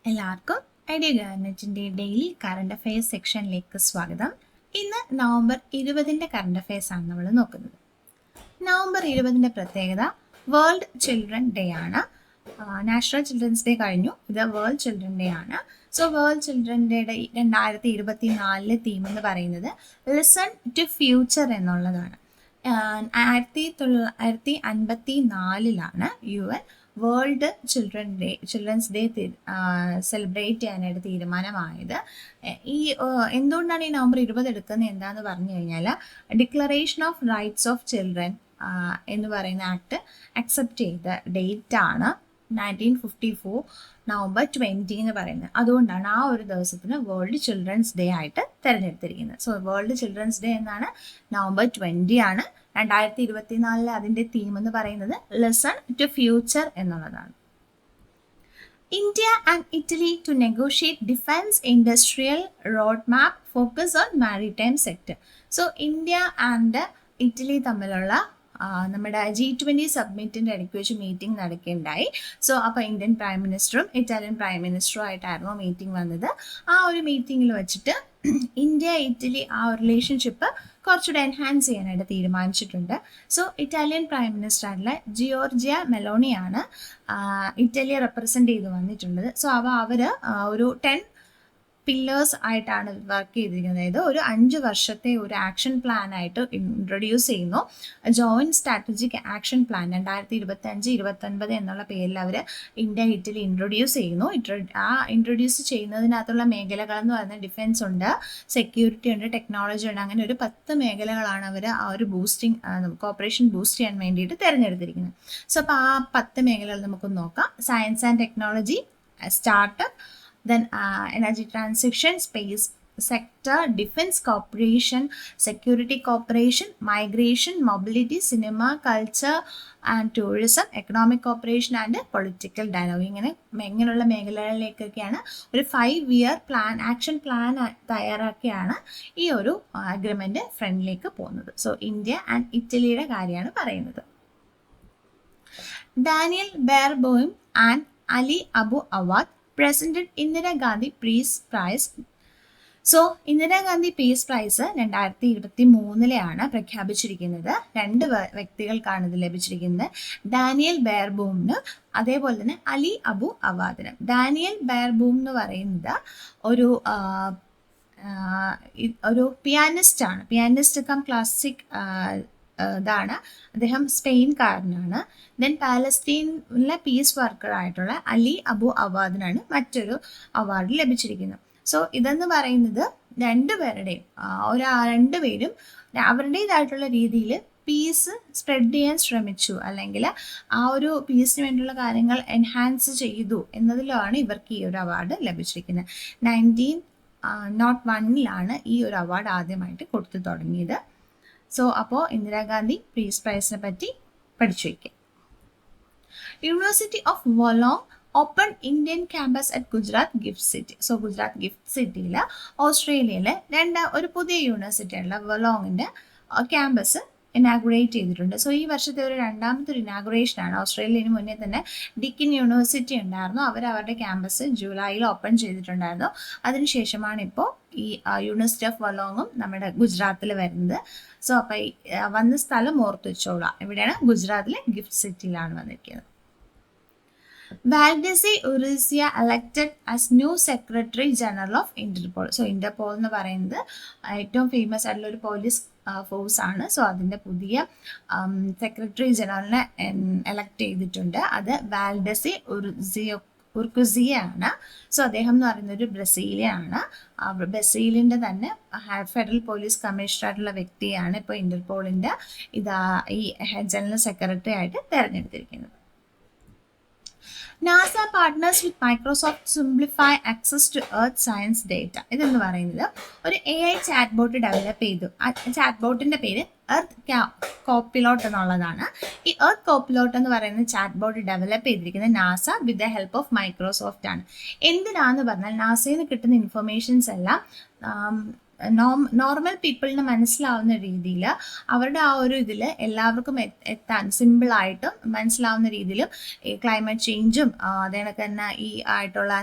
എല്ലാവർക്കും ഐഡിയ ഗവൺമെൻറ്റിൻ്റെ daily current affairs സെക്ഷനിലേക്ക് സ്വാഗതം. ഇന്ന് നവംബർ 20 കറണ്ട് അഫെയർസ് ആണ് നമ്മൾ നോക്കുന്നത്. നവംബർ 20 പ്രത്യേകത വേൾഡ് ചിൽഡ്രൻ ഡേ ആണ്. നാഷണൽ ചിൽഡ്രൻസ് ഡേ കഴിഞ്ഞു, ഇത് വേൾഡ് ചിൽഡ്രൻ ഡേ ആണ്. സോ വേൾഡ് ചിൽഡ്രൻ ഡേയുടെ 2024 തീം എന്ന് പറയുന്നത് ലിസൺ ടു ഫ്യൂച്ചർ എന്നുള്ളതാണ്. 1954 UN world children's day celebrate ചെയ്യാനായിട്ട് തീരുമാനമായത്. എന്തുകൊണ്ടാണ് ഈ നവംബർ 20 എടുക്കുന്നത് എന്താന്ന് പറഞ്ഞു കഴിഞ്ഞാൽ, declaration of rights of children എന്ന് പറയുന്ന ആക്ട് അക്സെപ്റ്റ് ചെയ്ത ഡേറ്റ് ആണ് 1954 നവംബർ 20 എന്ന് പറയുന്നത്. അതുകൊണ്ടാണ് ആ ഒരു ദിവസത്തിന് വേൾഡ് ചിൽഡ്രൻസ് ഡേ ആയിട്ട് തിരഞ്ഞെടുത്തിരിക്കുന്നത്. സോ വേൾഡ് ചിൽഡ്രൻസ് ഡേ എന്നാണ്, നവംബർ 20 ആണ്. 2024 അതിൻ്റെ തീം എന്ന് പറയുന്നത് ലിസൺ ടു ഫ്യൂച്ചർ എന്നുള്ളതാണ്. India and Italy to negotiate defence industrial road map focus on maritime sector. So India and Italy തമ്മിലുള്ള നമ്മുടെ G20 സബ്മിറ്റിൻ്റെ ഇടയ്ക്ക് വെച്ച് മീറ്റിംഗ് നടക്കുകയുണ്ടായി. സോ അപ്പോൾ ഇന്ത്യൻ പ്രൈം മിനിസ്റ്ററും ഇറ്റാലിയൻ പ്രൈം മിനിസ്റ്ററും ആയിട്ടായിരുന്നു മീറ്റിംഗ് വന്നത്. ആ ഒരു മീറ്റിങ്ങിൽ വെച്ചിട്ട് ഇന്ത്യ ഇറ്റലി ആ റിലേഷൻഷിപ്പ് കുറച്ചുകൂടെ എൻഹാൻസ് ചെയ്യാനായിട്ട് തീരുമാനിച്ചിട്ടുണ്ട്. സോ ഇറ്റാലിയൻ പ്രൈം മിനിസ്റ്റർ ആയിട്ടുള്ള ജിയോർജിയ മെലോണിയാണ് ഇറ്റലിയെ റെപ്രസെൻ്റ് ചെയ്ത് വന്നിട്ടുള്ളത്. സോ അവർ ഒരു 10 പില്ലേഴ്സ് ആയിട്ടാണ് വർക്ക് ചെയ്തിരിക്കുന്നത്. അതായത് ഒരു 5 വർഷത്തെ ഒരു ആക്ഷൻ പ്ലാൻ ആയിട്ട് ഇൻട്രൊഡ്യൂസ് ചെയ്യുന്നു. ജോയിൻറ്റ് സ്ട്രാറ്റജിക് ആക്ഷൻ പ്ലാൻ 2025-29 എന്നുള്ള പേരിൽ അവർ ഇന്ത്യ ഇറ്റലി ഇൻട്രൊഡ്യൂസ് ചെയ്യുന്നു. ആ ഇൻട്രൊഡ്യൂസ് ചെയ്യുന്നതിനകത്തുള്ള മേഖലകൾ എന്ന് പറയുന്നത് ഡിഫൻസ് ഉണ്ട്, സെക്യൂരിറ്റി ഉണ്ട്, ടെക്നോളജി ഉണ്ട്. അങ്ങനെ ഒരു 10 മേഖലകളാണ് അവർ ആ ഒരു കോപ്പറേഷൻ ബൂസ്റ്റ് ചെയ്യാൻ വേണ്ടിയിട്ട് തിരഞ്ഞെടുത്തിരിക്കുന്നത്. സോ അപ്പോൾ ആ 10 മേഖലകൾ നമുക്ക് നോക്കാം. Science and technology, startup, then energy transition, space sector, defense cooperation, security cooperation, migration, mobility, cinema, culture and tourism, economic cooperation and political dialogue. ഇങ്ങനെയുള്ള മേഖലകളിലേക്കൊക്കെയാണ് ഒരു 5-year പ്ലാൻ, ആക്ഷൻ പ്ലാൻ തയ്യാറാക്കിയാണ് ഈ ഒരു അഗ്രിമെൻ്റ് ഫ്രണ്ടിലേക്ക് പോകുന്നത്. സോ ഇന്ത്യ ആൻഡ് ഇറ്റലിയുടെ കാര്യമാണ് പറയുന്നത്. Daniel ബെയർബോയിം and Ali Abu Awad presented Indira Gandhi Peace Prize. So Indira Gandhi peace prize 2023 പ്രഖ്യാപിച്ചിരിക്കുന്നത്. 2 വ്യക്തികൾക്കാണ് ഇത് ലഭിച്ചിരിക്കുന്നത്, ഡാനിയൽ ബെയർബോമിന് അതേപോലെ തന്നെ അലി അബു അവാദിന്. ഡാനിയൽ ബെയർബോം എന്ന് പറയുന്നത് ഒരു പിയാനിസ്റ്റാണ്, പിയാനിസ്റ്റ് കം ക്ലാസിക് ഇതാണ്. അദ്ദേഹം സ്പെയിൻകാരനാണ്. ദെൻ പാലസ്തീനിലെ പീസ് വർക്കർ ആയിട്ടുള്ള അലി അബു അവാദിനാണ് മറ്റൊരു അവാർഡ് ലഭിച്ചിരിക്കുന്നത്. സോ ഇതെന്ന് പറയുന്നത് രണ്ടുപേരും അവരുടേതായിട്ടുള്ള രീതിയിൽ പീസ് സ്പ്രെഡ് ചെയ്യാൻ ശ്രമിച്ചു, അല്ലെങ്കിൽ ആ ഒരു പീസിന് വേണ്ടിയുള്ള കാര്യങ്ങൾ എൻഹാൻസ് ചെയ്തു എന്നതിലാണ് ഇവർക്ക് ഈ ഒരു അവാർഡ് ലഭിച്ചിരിക്കുന്നത്. 1901 ഈ ഒരു അവാർഡ് ആദ്യമായിട്ട് കൊടുത്തു തുടങ്ങിയത്. സോ അപ്പോൾ ഇന്ദിരാഗാന്ധി പീസ് പ്രൈസിനെ പറ്റി പഠിച്ചു വയ്ക്കുക. യൂണിവേഴ്സിറ്റി ഓഫ് വോളോങ് open Indian campus at Gujarat GIFT city. So Gujarat GIFT സിറ്റിയിൽ ഓസ്ട്രേലിയയിലെ ഒരു പുതിയ യൂണിവേഴ്സിറ്റിയുള്ള വോളോങ്ങിൻ്റെ ക്യാമ്പസ് ഇനാഗുറേറ്റ് ചെയ്തിട്ടുണ്ട്. സോ ഈ വർഷത്തെ ഒരു 2ാമത്തെ ഇനാഗുറേഷനാണ്. ഓസ്ട്രേലിയന് മുന്നേ തന്നെ ഡിക്കിൻ യൂണിവേഴ്സിറ്റി ഉണ്ടായിരുന്നു, അവരുടെ ക്യാമ്പസ് ജൂലൈയിൽ ഓപ്പൺ ചെയ്തിട്ടുണ്ടായിരുന്നു. അതിനുശേഷമാണ് ഇപ്പോൾ ഈ യൂണിവേഴ്സിറ്റി ഓഫ് വോളോങ്ങും നമ്മുടെ ഗുജറാത്തിൽ വരുന്നത്. സോ അപ്പോൾ വന്ന സ്ഥലം ഓർത്ത് വെച്ചോളാം, എവിടെയാണ്? ഗുജറാത്തിലെ ഗിഫ്റ്റ് സിറ്റിയിലാണ് വന്നിരിക്കുന്നത്. വാൽഡസി ഉറിസിയ elected as new secretary general of Interpol. So Interpol എന്ന് പറയുന്നത് ഏറ്റവും ഫേമസ് ആയിട്ടുള്ള ഒരു പോലീസ് ഫോഴ്സ് ആണ്. സോ അതിൻ്റെ പുതിയ സെക്രട്ടറി ജനറലിനെ എലക്ട് ചെയ്തിട്ടുണ്ട്. അത് വാൽഡസി ഉർക്കുസിയാണ്. സോ അദ്ദേഹം എന്ന് പറയുന്നത് ഒരു ബ്രസീലിയനാണ്. ബ്രസീലിൻ്റെ തന്നെ ഫെഡറൽ പോലീസ് കമ്മീഷണർ ആയിട്ടുള്ള വ്യക്തിയാണ് ഇപ്പോൾ ഇന്റർപോളിൻ്റെ ഈ ജനറൽ സെക്രട്ടറി ആയിട്ട് തിരഞ്ഞെടുത്തിരിക്കുന്നത്. NASA partners with Microsoft simplify access to earth science data. ഇതെന്ന് പറയുന്നത് ഒരു AI ചാറ്റ് ബോട്ട് ഡെവലപ്പ് ചെയ്തു. ആ ചാറ്റ് ബോട്ടിൻ്റെ പേര് എർത്ത് കോപ്പിലോട്ട് എന്നുള്ളതാണ്. ഈ എർത്ത് കോപ്പിലോട്ട് എന്ന് പറയുന്ന ചാറ്റ് ബോട്ട് ഡെവലപ്പ് ചെയ്തിരിക്കുന്നത് NASA with the help of Microsoft ആണ്. എന്തിനാന്ന് പറഞ്ഞാൽ നാസയിൽ നിന്ന് കിട്ടുന്ന ഇൻഫർമേഷൻസ് എല്ലാം നോർമൽ പീപ്പിളിന് മനസ്സിലാവുന്ന രീതിയിൽ അവരുടെ ആ ഒരു ഇതിൽ എല്ലാവർക്കും എത്താൻ സിമ്പിളായിട്ടും മനസ്സിലാവുന്ന രീതിയിലും ഈ ക്ലൈമറ്റ് ചേഞ്ചും അതേണക്ക് തന്നെ ഈ ആയിട്ടുള്ള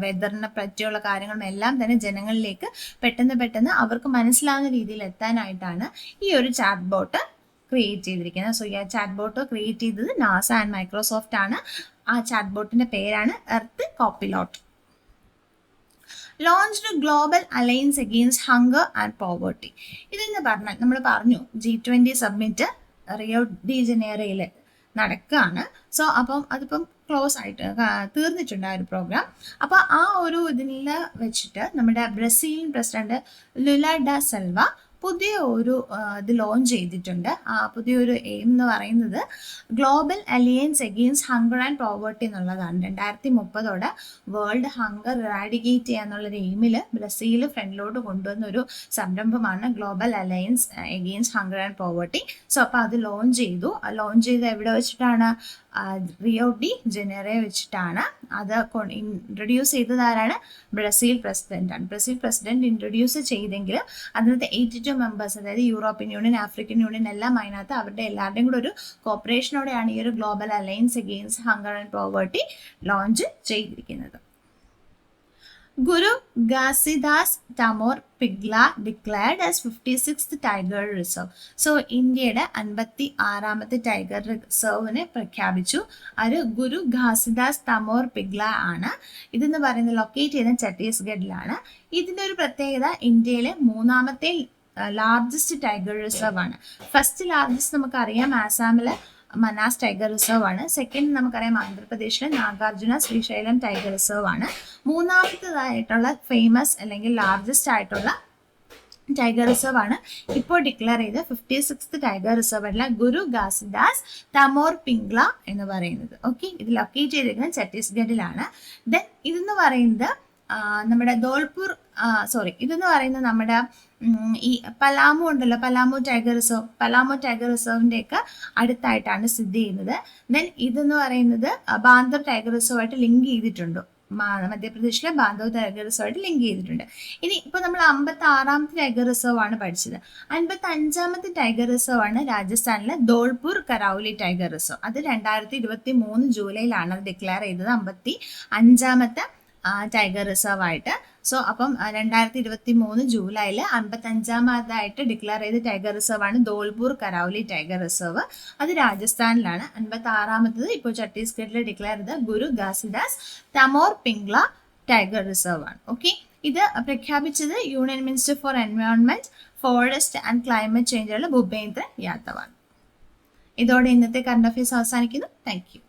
വെതറിനെ പറ്റിയുള്ള കാര്യങ്ങളും എല്ലാം തന്നെ ജനങ്ങളിലേക്ക് പെട്ടെന്ന് അവർക്ക് മനസ്സിലാവുന്ന രീതിയിൽ എത്താനായിട്ടാണ് ഈ ഒരു ചാറ്റ് ബോട്ട് ക്രിയേറ്റ് ചെയ്തിരിക്കുന്നത്. സോ ഈ ചാറ്റ് ബോട്ട് ക്രിയേറ്റ് ചെയ്തത് നാസ ആൻഡ് മൈക്രോസോഫ്റ്റ് ആണ്. ആ ചാറ്റ് ബോട്ടിന്റെ പേരാണ് earth copilot. Launched global alliance against hunger and poverty. ഇതെന്ന് പറഞ്ഞാൽ നമ്മൾ പറഞ്ഞു G20 സബ്മിറ്റ് റിയോ ഡി ജനീറോയിൽ നടക്കുകയാണ്. സോ അപ്പം അതിപ്പം ക്ലോസ് ആയിട്ട് തീർന്നിട്ടുണ്ട് ആ ഒരു പ്രോഗ്രാം. അപ്പോൾ ആ ഒരു ഇതിൽ വെച്ചിട്ട് നമ്മുടെ Brazilian president Lula da Silva പുതിയ ഒരു ഇത് ലോഞ്ച് ചെയ്തിട്ടുണ്ട്. ആ പുതിയൊരു എയിം എന്ന് പറയുന്നത് global aliens against hunger and poverty എന്നുള്ളതാണ്. 2030 വേൾഡ് ഹങ്കർ ഇറാഡിക്കേറ്റ് ചെയ്യാന്നുള്ളൊരു എയിമിൽ ബ്രസീൽ ഫ്രണ്ടിലോട്ട് കൊണ്ടുവന്ന ഒരു സംരംഭമാണ് global alliance against hunger and poverty. So അപ്പോൾ അത് ലോഞ്ച് ചെയ്തു. ലോഞ്ച് ചെയ്ത് എവിടെ വെച്ചിട്ടാണ്? റിയോ ഡി ജനീറോ വെച്ചിട്ടാണ്. അത് ഇൻട്രൊഡ്യൂസ് ചെയ്തത് ആരാണ്? ബ്രസീൽ പ്രസിഡന്റാണ്. ബ്രസീൽ പ്രസിഡന്റ് ഇൻട്രൊഡ്യൂസ് ചെയ്തെങ്കിൽ അതിനകത്ത് 82 മെമ്പേഴ്സ്, അതായത് യൂറോപ്യൻ യൂണിയൻ, ആഫ്രിക്കൻ യൂണിയൻ എല്ലാം അതിനകത്ത് അവരുടെ എല്ലാവരുടെയും കൂടെ ഒരു കോപ്പറേഷനോടെയാണ് ഈ ഒരു global alliance against hunger and poverty launch ചെയ്തിരിക്കുന്നത്. Guru Ghasidas Tamor Pigla declared as 56th Tiger Reserve. So ഇന്ത്യയുടെ 56ാമത്തെ ടൈഗർ റിസർവിനെ പ്രഖ്യാപിച്ചു. അത് ഗുരു ഘാസിദാസ് തമോർ പിഗ്ല ആണ്. ഇതെന്ന് പറയുന്നത് ലൊക്കേറ്റ് ചെയ്യുന്ന ഛത്തീസ്ഗഡിലാണ്. ഇതിൻ്റെ ഒരു പ്രത്യേകത ഇന്ത്യയിലെ 3ാമത്തെ ലാർജസ്റ്റ് ടൈഗർ റിസർവ് ആണ്. ഫസ്റ്റ് ലാർജസ്റ്റ് നമുക്കറിയാം ആസാമിലെ മനാസ് ടൈഗർ റിസർവ് ആണ്. സെക്കൻഡ് നമുക്കറിയാം ആന്ധ്രാപ്രദേശിലെ നാഗാർജുന ശ്രീശൈലം ടൈഗർ റിസർവ് ആണ്. 3ാമത്തേതായിട്ടുള്ള ഫേമസ് അല്ലെങ്കിൽ ലാർജസ്റ്റ് ആയിട്ടുള്ള ടൈഗർ റിസർവ് ആണ് ഇപ്പോൾ ഡിക്ലെയർ ചെയ്ത 56th ടൈഗർ റിസർവ് അല്ല ഗുരു ഘാസിദാസ് തമോർ പിംഗ്ല എന്ന് പറയുന്നത്. ഓക്കെ, ഇത് ലൊക്കേറ്റ് ചെയ്തിരിക്കുന്നത് ഛത്തീസ്ഗഡിലാണ്. ദെൻ ഇതെന്ന് പറയുന്നത് നമ്മുടെ ധോൽപൂർ ഇതെന്ന് പറയുന്നത് നമ്മുടെ ഈ പലാമു ഉണ്ടല്ലോ, പലാമു ടൈഗർ റിസർവിൻ്റെ ഒക്കെ അടുത്തായിട്ടാണ് സ്ഥിതി ചെയ്യുന്നത്. ദെൻ ഇതെന്ന് പറയുന്നത് ബാന്ദർ ടൈഗർ റിസർവായിട്ട് ലിങ്ക് ചെയ്തിട്ടുണ്ട്. മധ്യപ്രദേശിലെ ബാന്ദർ ടൈഗർ റിസർവായിട്ട് ലിങ്ക് ചെയ്തിട്ടുണ്ട്. ഇനി ഇപ്പോൾ നമ്മൾ 56ാമത്തെ ടൈഗർ റിസർവ് ആണ് പഠിച്ചത്. 55ാമത്തെ ടൈഗർ റിസർവ് ആണ് രാജസ്ഥാനിലെ ധോൽപൂർ കരൗലി ടൈഗർ റിസർവ്. അത് 2023 ജൂലൈയിലാണ് അത് ഡിക്ലെയർ ചെയ്തത് 55ാമത്തെ ടൈഗർ റിസർവ് ആയിട്ട്. സോ അപ്പം 2023 ജൂലൈയിൽ 55ാമതായിട്ട് ഡിക്ലെയർ ചെയ്ത ടൈഗർ റിസർവ് ആണ് ധോൽപൂർ കരൗലി ടൈഗർ റിസർവ്. അത് രാജസ്ഥാനിലാണ്. 56ാമത്തത് ഇപ്പോൾ ഛത്തീസ്ഗഡിൽ ഡിക്ലെയർ ചെയ്ത ഗുരു ഘാസിദാസ് തമോർ പിംഗ്ല ടൈഗർ റിസർവ് ആണ്. ഓക്കെ, ഇത് പ്രഖ്യാപിച്ചത് union minister for environment, forest and climate ചേഞ്ചുള്ള ഭൂപേന്ദ്ര യാദവ് ആണ്. ഇതോടെ ഇന്നത്തെ കറണ്ട് അഫയേഴ്സ് അവസാനിക്കുന്നു. Thank U.